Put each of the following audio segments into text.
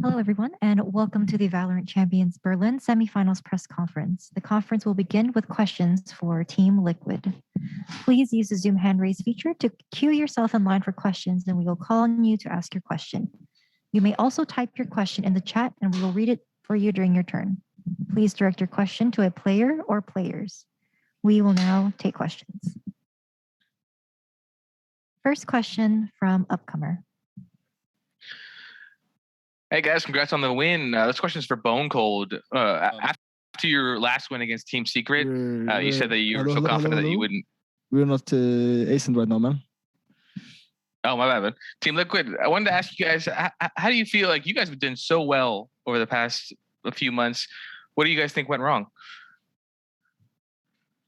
Hello, everyone, and welcome to the Valorant Champions Berlin Semifinals press conference. The conference will begin with questions for Team Liquid. Please use the Zoom hand raise feature to queue yourself in line for questions, and we will call on you to ask your question. You may also type your question in the chat, and we will read it for you during your turn. Please direct your question to a player or players. We will now take questions. First question from Upcomer. Hey guys, congrats on the win. This question is for Bone Cold. After your last win against Team Secret, you said that you were so confident that you wouldn't. We're not ascent right now, man. Oh, my bad, man. Team Liquid, I wanted to ask you guys, how do you feel like you guys have done so well over the past few months? What do you guys think went wrong?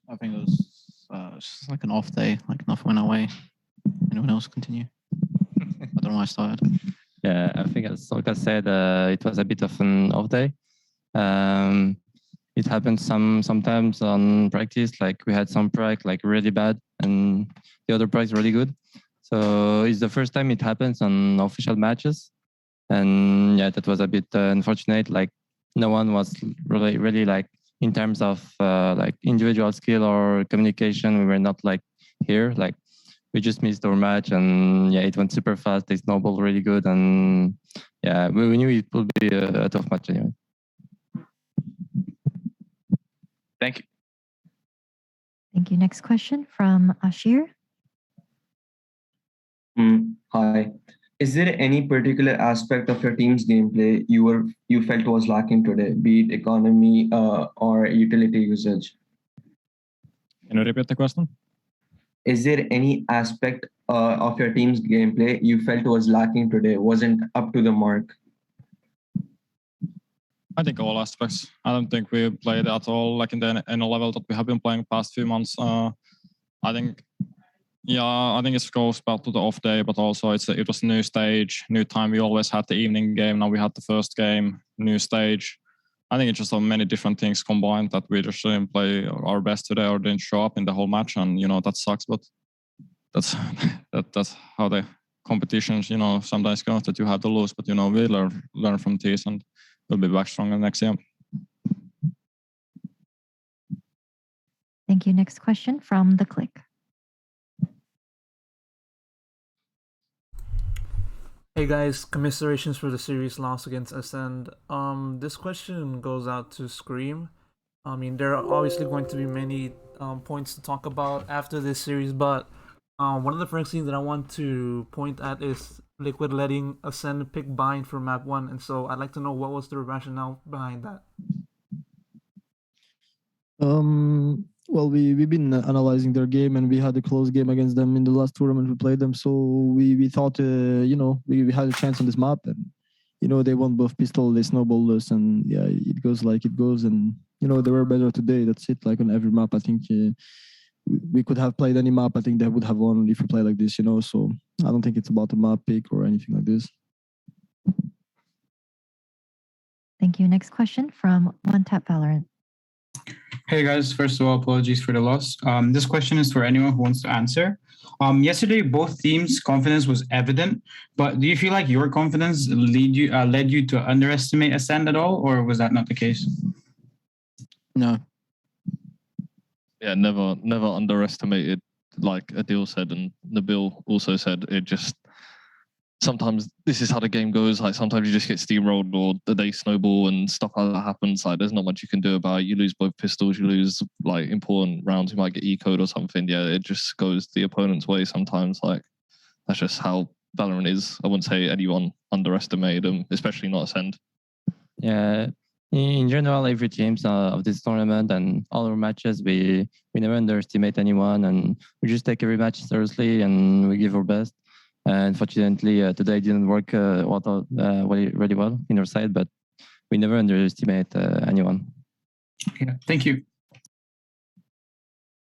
I think it was just like an off day, like nothing went our way. Anyone else continue? I don't know why I started. Yeah, I think as Solka said, it was a bit of an off day. It happens sometimes on practice, like we had some practice like really bad and the other practice really good. So it's the first time it happens on official matches. And yeah, that was a bit unfortunate. Like no one was really like in terms of like individual skill or communication, we were not like here. Like we just missed our match and yeah, it went super fast. They snowballed really good. And yeah, we knew it would be a tough match anyway. Thank you. Thank you. Next question from Ashir. Hi. Is there any particular aspect of your team's gameplay you felt was lacking today, be it economy or utility usage? Can you repeat the question? Is there any aspect of your team's gameplay you felt was lacking today, wasn't up to the mark? I think all aspects. I don't think we played at all like in the level that we have been playing past few months. I think it goes back to the off day, but also it was a new stage, new time. We always had the evening game. Now we had the first game, new stage. I think it's just so many different things combined that we just didn't play our best today or didn't show up in the whole match. And, that sucks, but that's how the competitions, sometimes go that you have to lose, but, we learn from this and we'll be back stronger next year. Thank you. Next question from The Click. Hey guys, commiserations for the series loss against Ascend. This question goes out to Scream. I mean, there are obviously going to be many points to talk about after this series, but one of the first things that I want to point at is Liquid letting Ascend pick Bind for map 1, and so I'd like to know what was the rationale behind that. Well, we've been analyzing their game, and we had a close game against them in the last tournament we played them. So we thought, we had a chance on this map, and they won both pistol, they snowballed us, and yeah, it goes like it goes. And they were better today. That's it. Like on every map, I think we could have played any map. I think they would have won if we play like this. So I don't think it's about a map pick or anything like this. Thank you. Next question from One Tap Valorant. Hey guys, first of all, apologies for the loss. This question is for anyone who wants to answer. Yesterday, both teams' confidence was evident, but do you feel like your confidence led you to underestimate Ascend at all, or was that not the case? No. Yeah, never underestimated, like Adil said, and Nabil also said, it just, sometimes this is how the game goes. Like sometimes you just get steamrolled or the day snowball and stuff like that happens. Like there's not much you can do about it. You lose both pistols, you lose like important rounds, you might get eco'd or something. Yeah, it just goes the opponent's way sometimes. Like that's just how Valorant is. I wouldn't say anyone underestimated them, especially not Ascend. Yeah, in general, every team of this tournament and all our matches, we never underestimate anyone, and we just take every match seriously and we give our best. Unfortunately, today didn't work really well in our side, but we never underestimate anyone. Okay, thank you.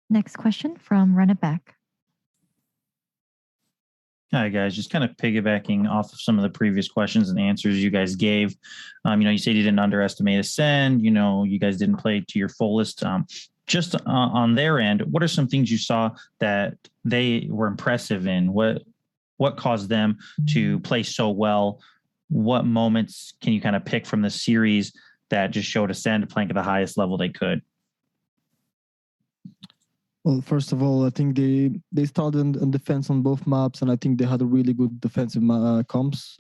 Next question from Run It Back. Hi guys, just kind of piggybacking off of some of the previous questions and answers you guys gave. You said you didn't underestimate Ascend. You guys didn't play to your fullest. Just on their end, what are some things you saw that they were impressive in? What caused them to play so well what moments can you kind of pick from the series that just showed Ascend playing at the highest level they could? Well, first of all, I think they started on defense on both maps, and I think they had a really good defensive comps,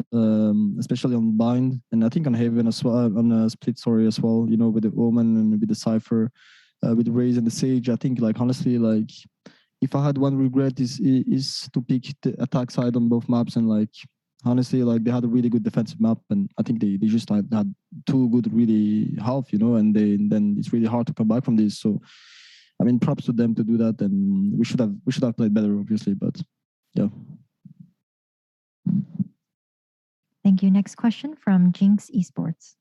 especially on Bind, and I think on Haven as well, on Split, sorry, as well. You know, with the Omen and with the Cypher, with the Raze and the Sage. I think, like, honestly, like, if I had one regret is to pick the attack side on both maps, and like, honestly, like, they had a really good defensive map, and I think they just had two good really half, you know, and then it's really hard to come back from this. So I mean, props to them to do that, and we should have played better, obviously, but yeah. Thank you. Next question from Jinx Esports.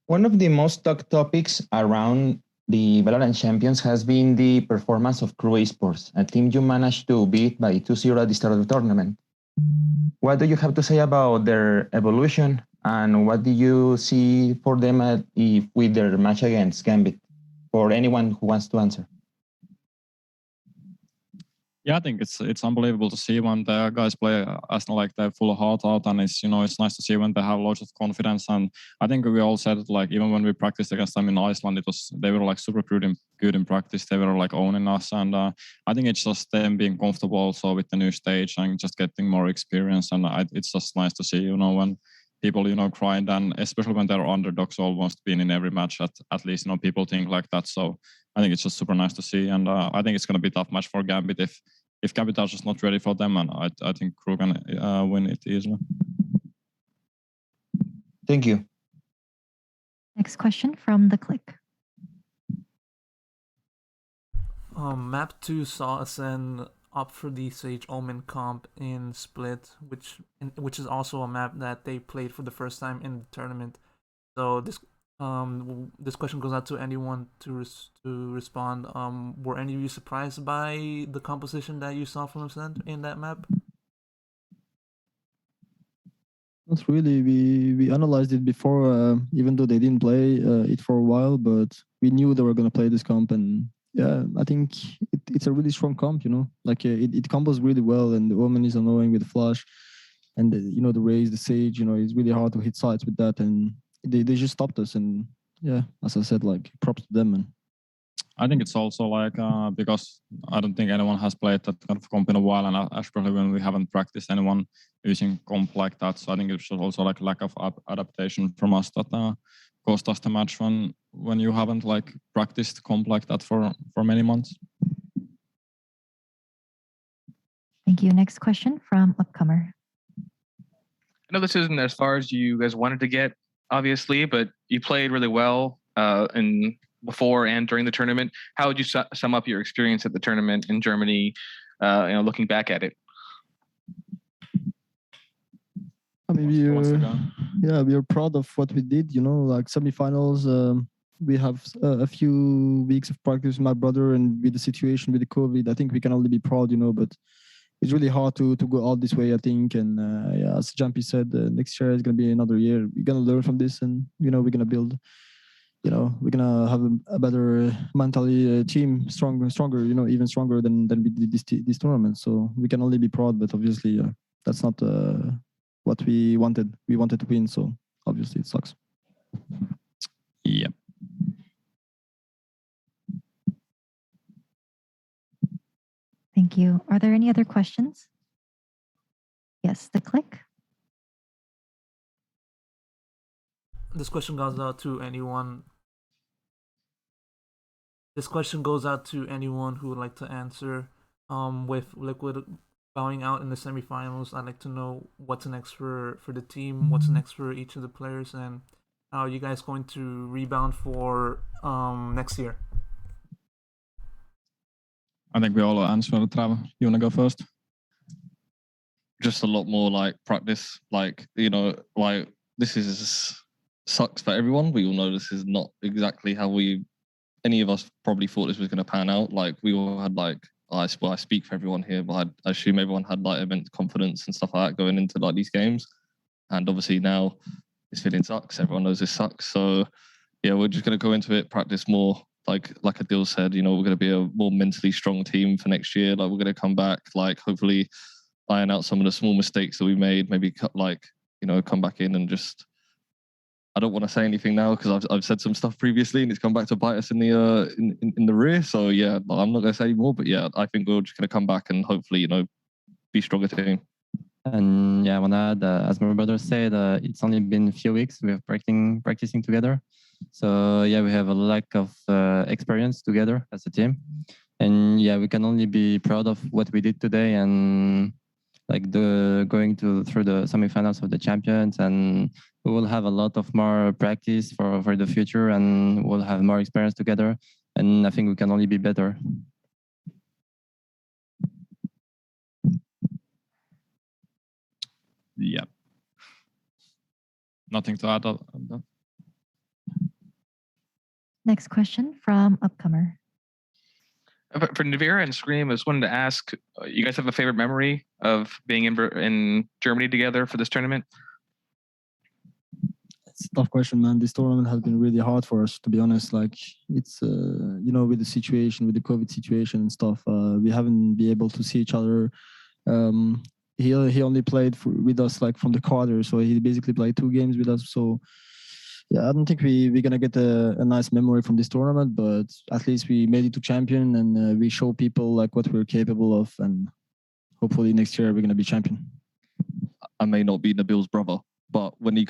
One of the most talked topics around the Valorant champions has been the performance of Crew Esports, a team you managed to beat by 2-0 at the start of the tournament. What do you have to say about their evolution, and what do you see for them with their match against Gambit? For anyone who wants to answer. Yeah, I think it's unbelievable to see when the guys play as like they're full of heart out, and it's it's nice to see when they have lots of confidence. And I think we all said it, like, even when we practiced against them in Iceland, they were like super good in practice. They were like owning us, and I think it's just them being comfortable also with the new stage and just getting more experience. And it's just nice to see, when people, grind, and especially when they're underdogs, almost being in every match at least, people think like that. So I think it's just super nice to see, and I think it's going to be a tough match for Gambit if Gambit are just not ready for them, and I think Crew can win it easily. Thank you. Next question from The Click. Map 2 saw Ascend opt for the Sage Omen comp in Split, which is also a map that they played for the first time in the tournament. So this question goes out to anyone to respond. Were any of you surprised by the composition that you saw from Ascend in that map? Not really. We analyzed it before, even though they didn't play it for a while, but we knew they were going to play this comp, and yeah, I think it's a really strong comp, like it combos really well, and the Omen is annoying with the flash, and the Raze, the Sage, it's really hard to hit sides with that, and they just stopped us, and yeah, as I said, like, props to them, man. I think it's also like because I don't think anyone has played that kind of comp in a while, and especially when we haven't practiced anyone using comp like that. So I think it's also like lack of adaptation from us that cost us the match when you haven't like practiced comp like that for many months. Thank you. Next question from Upcomer. I know this isn't as far as you guys wanted to get, obviously, but you played really well in before and during the tournament. How would you sum up your experience at the tournament in Germany, looking back at it? I mean, we are proud of what we did, like semifinals. We have a few weeks of practice with my brother, and with the situation with the COVID, I think we can only be proud, but it's really hard to go all this way, I think. And yeah, as Jumpy said, next year is going to be another year. We're going to learn from this, and, we're going to build, we're going to have a better mentally team, stronger, even stronger than we did this tournament. So we can only be proud, but obviously that's not what we wanted. We wanted to win, so obviously it sucks. Yeah. Thank you. Are there any other questions? Yes, The Click. This question goes out to anyone. This question goes out to anyone who would like to answer. With Liquid bowing out in the semifinals, I'd like to know what's next for the team, what's next for each of the players, and how are you guys going to rebound for next year? I think we all answer the travel. You want to go first? Just a lot more like practice, like like this is sucks for everyone. We all know this is not exactly how any of us probably thought this was going to pan out. Like we all had like I speak for everyone here, but I assume everyone had like immense confidence and stuff like that going into like these games. And obviously now this feeling sucks. Everyone knows this sucks. So yeah, we're just going to go into it, practice more. Like Adil said, we're going to be a more mentally strong team for next year. Like we're going to come back, like hopefully iron out some of the small mistakes that we made. Maybe come back in and just. I don't want to say anything now because I've said some stuff previously and it's come back to bite us in the in the rear. So yeah, I'm not going to say any more. But yeah, I think we're just going to come back and hopefully be stronger team. And yeah, I want to add, as my brother said, it's only been a few weeks we have practicing together. So yeah, we have a lack of experience together as a team, and yeah, we can only be proud of what we did today and like going through the semifinals of the champions, and we will have a lot of more practice for the future, and we'll have more experience together, and I think we can only be better. Yeah. Nothing to add. Next question from Upcomer. For Navira and Scream, I just wanted to ask, you guys have a favorite memory of being in Germany together for this tournament? It's a tough question, man. This tournament has been really hard for us, to be honest. Like it's, with the situation, with the COVID situation and stuff, we haven't been able to see each other. He only played with us like from the quarter, so he basically played 2 games with us. So yeah, I don't think we're gonna get a nice memory from this tournament, but at least we made it to champion and we show people like what we're capable of, and hopefully next year we're gonna be champion. I may not be Nabil's brother, but when he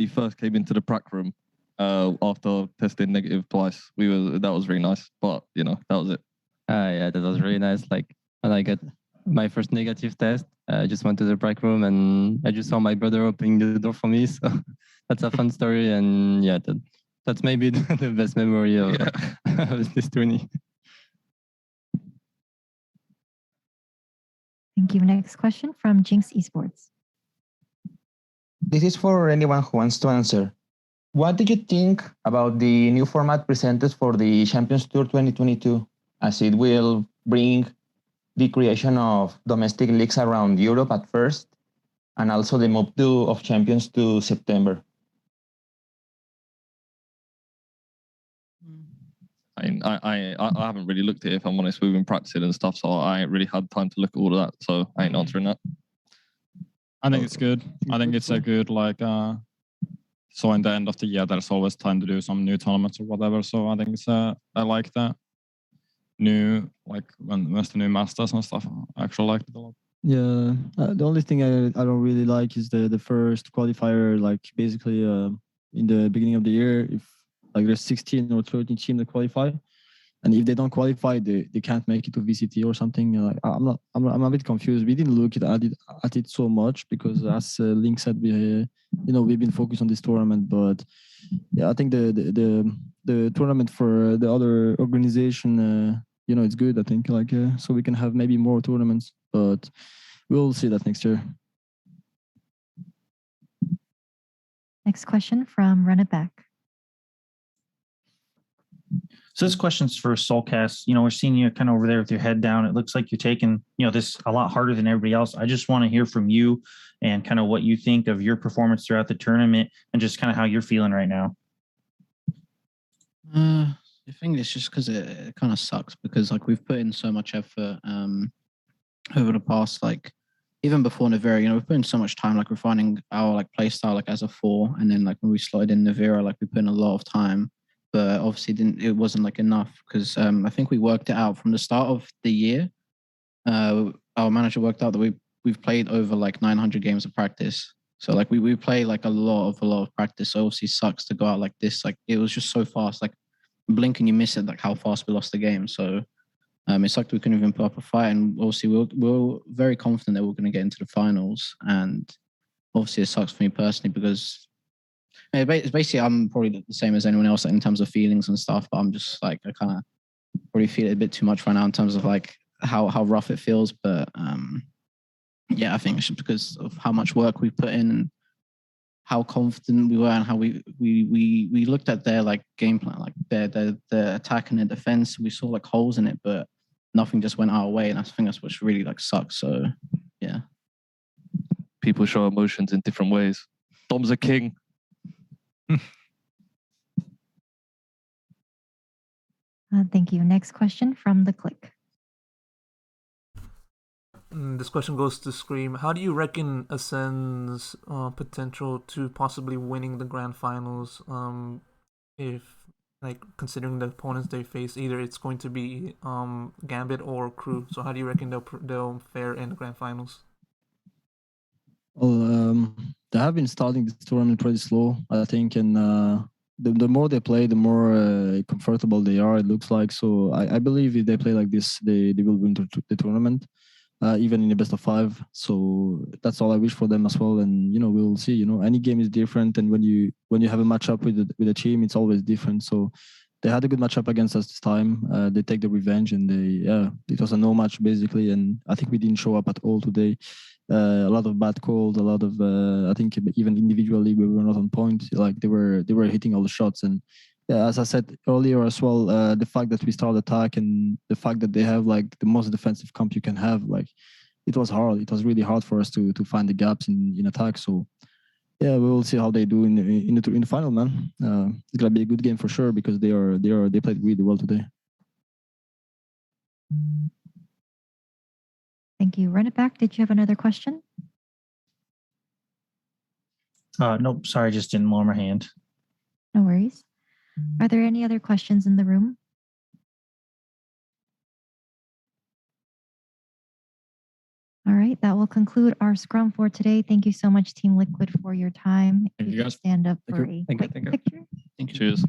first came into the prac room after testing negative twice, that was really nice. But that was it. Yeah, that was really nice. Like when I got my first negative test, I just went to the prac room and I just saw my brother opening the door for me. So that's a fun story, and yeah, that's maybe the best memory of this tourney. Thank you. Next question from Jinx Esports. This is for anyone who wants to answer. What do you think about the new format presented for the Champions Tour 2022, as it will bring the creation of domestic leagues around Europe at first, and also the move of Champions to September? I haven't really looked at it, if I'm honest. We've been practicing and stuff, so I ain't really had time to look at all of that. So I ain't answering that. I think it's good. I think it's a good so in the end of the year, there's always time to do some new tournaments or whatever. So I think it's I like that new when's the new masters and stuff. I actually like it a lot. Yeah, the only thing I don't really like is the first qualifier, like basically in the beginning of the year, if like there's 16 or 13 teams that qualify, and if they don't qualify, they can't make it to VCT or something. Like I'm a bit confused. We didn't look at it so much because, as Link said, we've been focused on this tournament. But yeah, I think the tournament for the other organization, it's good. I think so we can have maybe more tournaments, but we'll see that next year. Next question from Run It Back. So this question's for Soulcast. We're seeing you kind of over there with your head down. It looks like you're taking, this a lot harder than everybody else. I just want to hear from you and kind of what you think of your performance throughout the tournament and just kind of how you're feeling right now. I think it's just because it kind of sucks because we've put in so much effort over the past even before Navira, we've put in so much time refining our play style as a 4, and then when we slotted in Navira, we put in a lot of time. But obviously it wasn't enough because I think we worked it out from the start of the year. Our manager worked out that we've played over 900 games of practice. So we play a lot of practice. So obviously it sucks to go out like this. It was just so fast. Blink and you miss it. How fast we lost the game. So it sucked we couldn't even put up a fight. And obviously we're very confident that we're going to get into the finals. And obviously it sucks for me personally because. It's basically, I'm probably the same as anyone else in terms of feelings and stuff, but I'm just I kind of probably feel it a bit too much right now in terms of how rough it feels. But yeah, I think it's just because of how much work we put in and how confident we were and how we looked at their game plan, their attack and their defense. We saw holes in it, but nothing just went our way, and I think that's what really sucks. So yeah, people show emotions in different ways. Dom's a king. Thank you. Next question from The Click. This question goes to Scream. How do you reckon Ascend's potential to possibly winning the grand finals? If like considering the opponents they face, either it's going to be Gambit or Crew. So how do you reckon they'll fare in the grand finals? Well, they have been starting this tournament pretty slow, I think, and the more they play, the more comfortable they are. It looks like. So I believe if they play like this, they will win the tournament, even in the best of 5. So that's all I wish for them as well. And we'll see. Any game is different, and when you have a matchup with a team, it's always different. So they had a good matchup against us this time. They take the revenge, and it was a no match basically. And I think we didn't show up at all today. A lot of bad calls, a lot of I think even individually we were not on point. Like they were hitting all the shots, and yeah, as I said earlier as well, the fact that we start attack and the fact that they have like the most defensive comp you can have, like it was hard. It was really hard for us to find the gaps in attack. So yeah, we will see how they do in the final, man. It's gonna be a good game for sure because they played really well today. Thank you. Run it back. Did you have another question? Nope, sorry, just didn't lower my hand. No worries. Are there any other questions in the room? All right, that will conclude our scrum for today. Thank you so much, Team Liquid, for your time. Thank you, can guys. stand up Thank for you. a Thank you. quick Thank you. picture. Cheers.